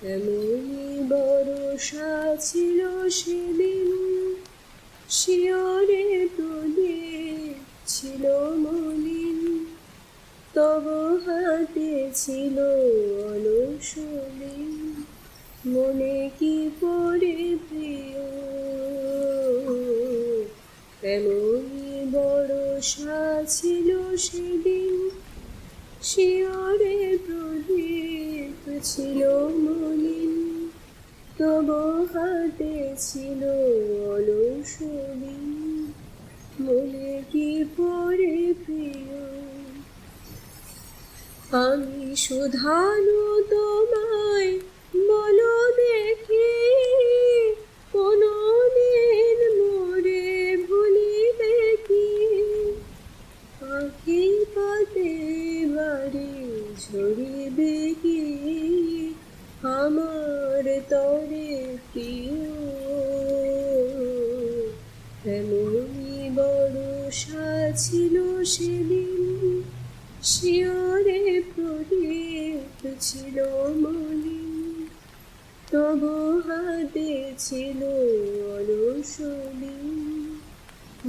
এমনই বরষা ছিল সেদিন, শিয়রে প্রদীপ ছিল মলিন, তব হাতে ছিল অলস দিন, মনে কি পড়ে প্রিয়। এমনই বরষা ছিল সেদিন, শিয়রে প্রদীপ ছিল মলিন, তব হাতে ছিল অলস দিন, মনে কি পড়ে প্রিয়। আমি শুধানু তোমায় বলো দেখি, কোনো দিন মোরে ভুলিবে কি? আঁখি পাতে বাড়ি ঝরিবে কি আমার তরে প্রিয়। এমনই বরষা ছিল সেদিন, শিয়রে প্রদীপ ছিল মলিন, তব হাতে ছিল অলস দিন,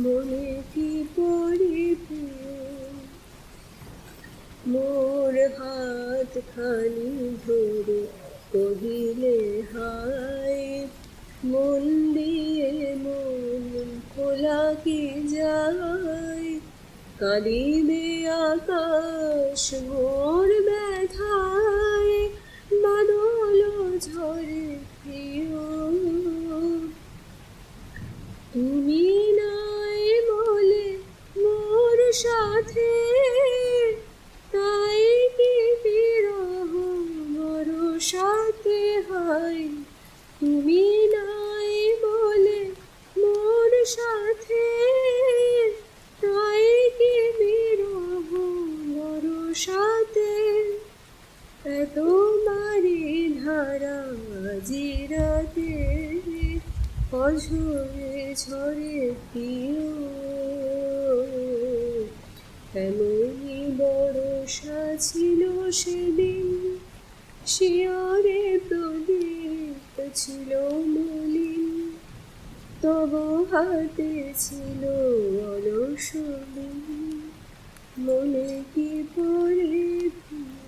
মনে কি পড়ে প্রিয়। মোর হাত খানি ধরে কহিলে হায়, মন দিয়ে মন খোলা কি যায়? কাঁদিবে আকাশ মোর ব্যথায়, বাদল ঝরে প্রিয়। তুমি নাই বলে মোর সাথে, তাই কি বিরহ বরষাতে হয়? তুমি নাই বলে মোর সাথে, তাই কি বিরহ বরষাতে। এত বাড়ি ধারা আজি রাতে, অঝরে ঝরে প্রিয়। এমনই বরষা ছিল সেদিন, শিয়রে প্রদীপ ছিল মলিন, তব হাতে ছিল অলস দিন, মনে কি পড়ে প্রিয়।